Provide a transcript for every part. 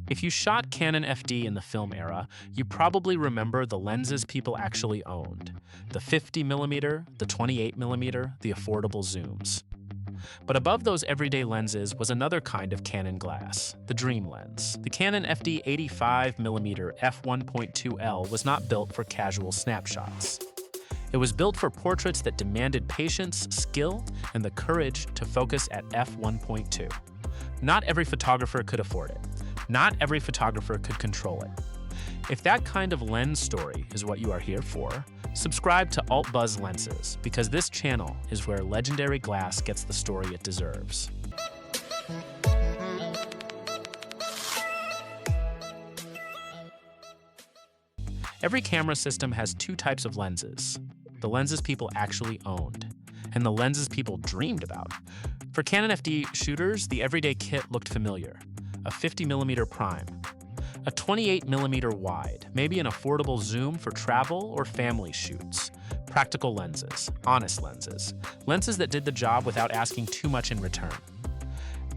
If you shot Canon FD in the film era, you probably remember the lenses people actually owned: the 50mm, the 28mm, the affordable zooms. But above those everyday lenses was another kind of Canon glass, the dream lens. The Canon FD 85mm f1.2L was not built for casual snapshots. It was built for portraits that demanded patience, skill, and the courage to focus at f1.2. Not every photographer could afford it. Not every photographer could control it. If that kind of lens story is what you are here for, subscribe to Alt Buzz Lenses, because this channel is where legendary glass gets the story it deserves. Every camera system has two types of lenses: the lenses people actually owned, and the lenses people dreamed about. For Canon FD shooters, the everyday kit looked familiar: a 50mm prime, a 28mm wide, maybe an affordable zoom for travel or family shoots, practical lenses, honest lenses, lenses that did the job without asking too much in return.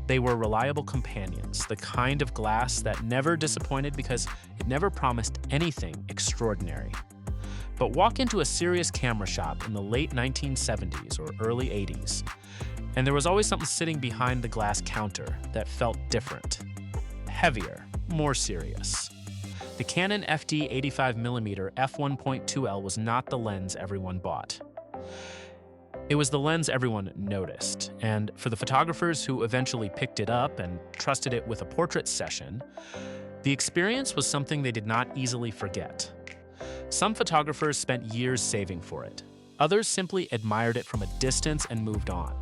They were reliable companions, the kind of glass that never disappointed because it never promised anything extraordinary. But walk into a serious camera shop in the late 1970s or early 80s, and there was always something sitting behind the glass counter that felt different, heavier, more serious. The Canon FD 85mm f1.2L was not the lens everyone bought. It was the lens everyone noticed, and for the photographers who eventually picked it up and trusted it with a portrait session, the experience was something they did not easily forget. Some photographers spent years saving for it. Others simply admired it from a distance and moved on.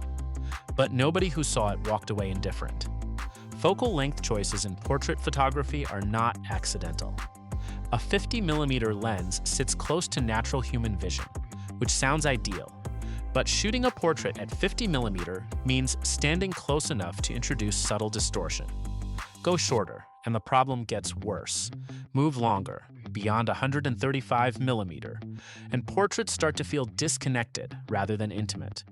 But nobody who saw it walked away indifferent. Focal length choices in portrait photography are not accidental. A 50mm lens sits close to natural human vision, which sounds ideal. But shooting a portrait at 50mm means standing close enough to introduce subtle distortion. Go shorter, and the problem gets worse. Move longer, beyond 135mm, and portraits start to feel disconnected rather than intimate.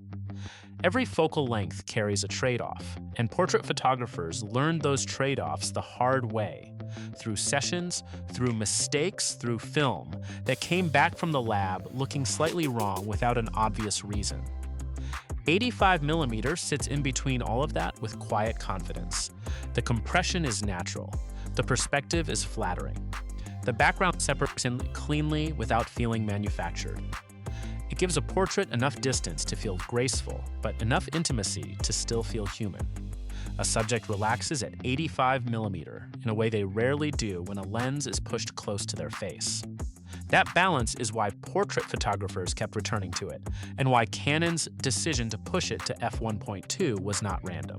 Every focal length carries a trade-off, and portrait photographers learned those trade-offs the hard way, through sessions, through mistakes, through film that came back from the lab looking slightly wrong without an obvious reason. 85mm sits in between all of that with quiet confidence. The compression is natural. The perspective is flattering. The background separates in cleanly without feeling manufactured. It gives a portrait enough distance to feel graceful, but enough intimacy to still feel human. A subject relaxes at 85mm in a way they rarely do when a lens is pushed close to their face. That balance is why portrait photographers kept returning to it, and why Canon's decision to push it to f1.2 was not random.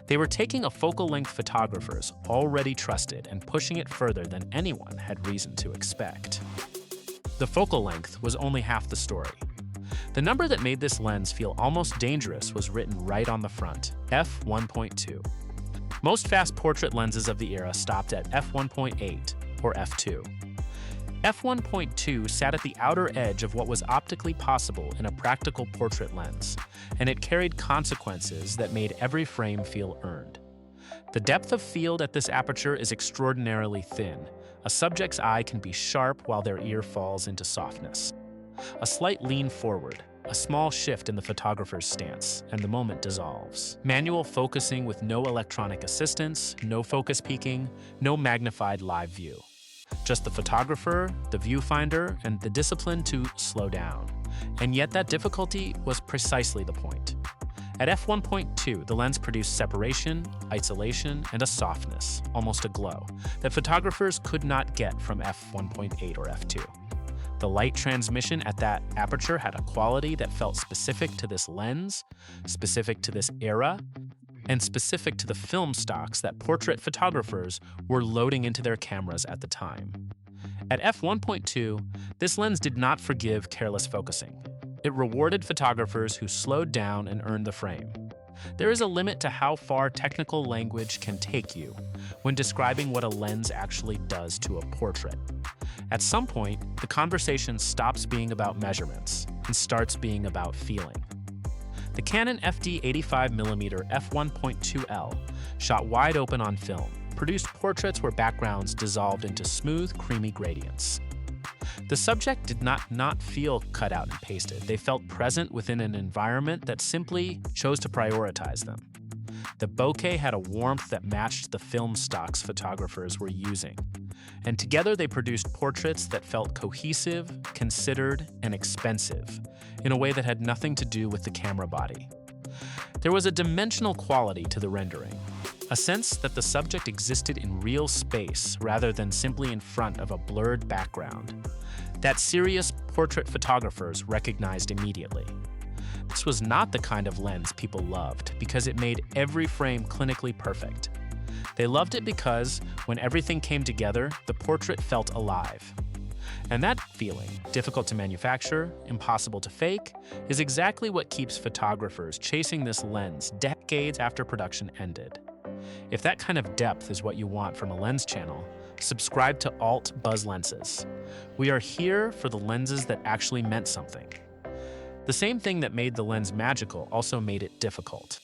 They were taking a focal length photographers already trusted and pushing it further than anyone had reason to expect. The focal length was only half the story. The number that made this lens feel almost dangerous was written right on the front: f1.2. Most fast portrait lenses of the era stopped at f1.8 or f2. f1.2 sat at the outer edge of what was optically possible in a practical portrait lens, and it carried consequences that made every frame feel earned. The depth of field at this aperture is extraordinarily thin. A subject's eye can be sharp while their ear falls into softness. A slight lean forward, a small shift in the photographer's stance, and the moment dissolves. Manual focusing with no electronic assistance, no focus peaking, no magnified live view. Just the photographer, the viewfinder, and the discipline to slow down. And yet that difficulty was precisely the point. At f1.2, the lens produced separation, isolation, and a softness, almost a glow, that photographers could not get from f1.8 or f2. The light transmission at that aperture had a quality that felt specific to this lens, specific to this era, and specific to the film stocks that portrait photographers were loading into their cameras at the time. At f1.2, this lens did not forgive careless focusing. It rewarded photographers who slowed down and earned the frame. There is a limit to how far technical language can take you when describing what a lens actually does to a portrait. At some point, the conversation stops being about measurements and starts being about feeling. The Canon FD 85mm f1.2L shot wide open on film, produced portraits where backgrounds dissolved into smooth, creamy gradients. The subject did not feel cut out and pasted. They felt present within an environment that simply chose to prioritize them. The bokeh had a warmth that matched the film stocks photographers were using. And together they produced portraits that felt cohesive, considered, and expensive, in a way that had nothing to do with the camera body. There was a dimensional quality to the rendering, a sense that the subject existed in real space rather than simply in front of a blurred background, that serious portrait photographers recognized immediately. This was not the kind of lens people loved because it made every frame clinically perfect. They loved it because, when everything came together, the portrait felt alive. And that feeling, difficult to manufacture, impossible to fake, is exactly what keeps photographers chasing this lens decades after production ended. If that kind of depth is what you want from a lens channel, subscribe to Alt Buzz Lenses. We are here for the lenses that actually meant something. The same thing that made the lens magical also made it difficult.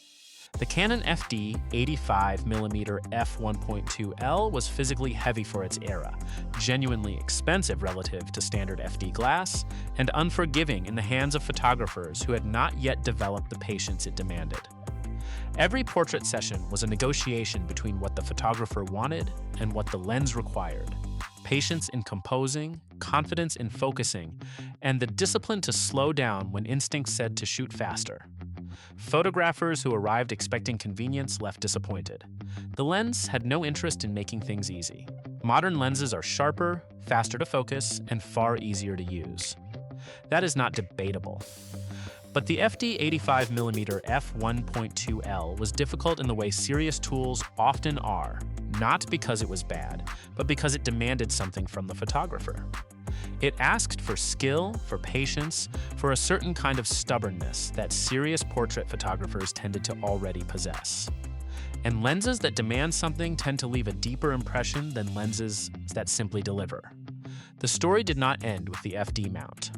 The Canon FD 85mm f1.2L was physically heavy for its era, genuinely expensive relative to standard FD glass, and unforgiving in the hands of photographers who had not yet developed the patience it demanded. Every portrait session was a negotiation between what the photographer wanted and what the lens required. Patience in composing, confidence in focusing, and the discipline to slow down when instinct said to shoot faster. Photographers who arrived expecting convenience left disappointed. The lens had no interest in making things easy. Modern lenses are sharper, faster to focus, and far easier to use. That is not debatable. But the FD 85mm f1.2L was difficult in the way serious tools often are, not because it was bad, but because it demanded something from the photographer. It asked for skill, for patience, for a certain kind of stubbornness that serious portrait photographers tended to already possess. And lenses that demand something tend to leave a deeper impression than lenses that simply deliver. The story did not end with the FD mount.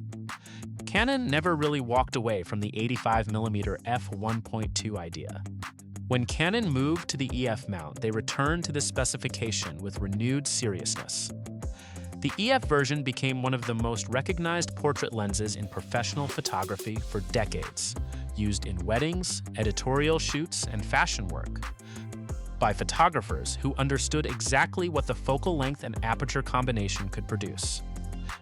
Canon never really walked away from the 85mm f1.2 idea. When Canon moved to the EF mount, they returned to this specification with renewed seriousness. The EF version became one of the most recognized portrait lenses in professional photography for decades, used in weddings, editorial shoots, and fashion work, by photographers who understood exactly what the focal length and aperture combination could produce.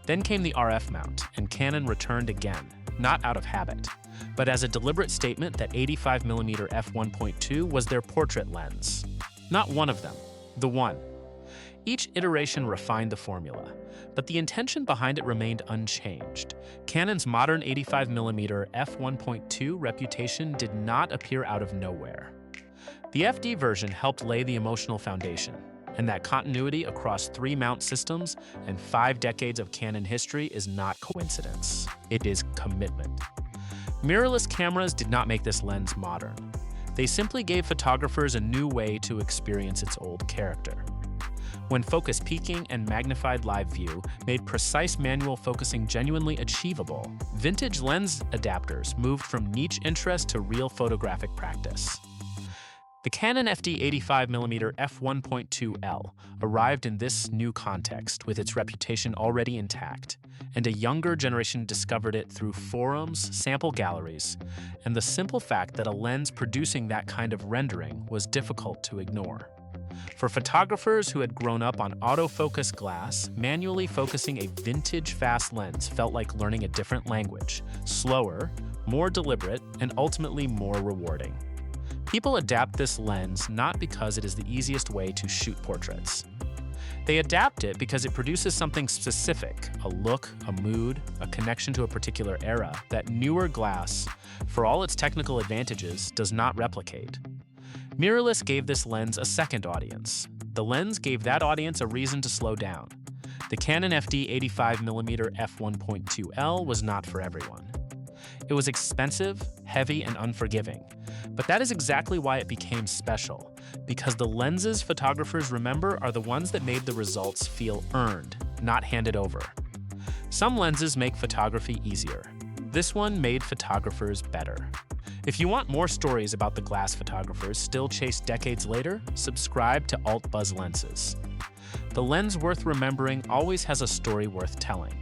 Then came the RF mount, and Canon returned again, not out of habit, but as a deliberate statement that 85mm f1.2 was their portrait lens. Not one of them, the one. Each iteration refined the formula, but the intention behind it remained unchanged. Canon's modern 85mm f1.2 reputation did not appear out of nowhere. The FD version helped lay the emotional foundation, and that continuity across 3 mount systems and 5 decades of Canon history is not coincidence. It is commitment. Mirrorless cameras did not make this lens modern. They simply gave photographers a new way to experience its old character. When focus peaking and magnified live view made precise manual focusing genuinely achievable, vintage lens adapters moved from niche interest to real photographic practice. The Canon FD 85mm f1.2L arrived in this new context with its reputation already intact, and a younger generation discovered it through forums, sample galleries, and the simple fact that a lens producing that kind of rendering was difficult to ignore. For photographers who had grown up on autofocus glass, manually focusing a vintage fast lens felt like learning a different language, slower, more deliberate, and ultimately more rewarding. People adapt this lens not because it is the easiest way to shoot portraits. They adapt it because it produces something specific, a look, a mood, a connection to a particular era that newer glass, for all its technical advantages, does not replicate. Mirrorless gave this lens a second audience. The lens gave that audience a reason to slow down. The Canon FD 85mm f1.2L was not for everyone. It was expensive, heavy, and unforgiving. But that is exactly why it became special, because the lenses photographers remember are the ones that made the results feel earned, not handed over. Some lenses make photography easier. This one made photographers better. If you want more stories about the glass photographers still chased decades later, subscribe to Alt Buzz Lenses. The lens worth remembering always has a story worth telling.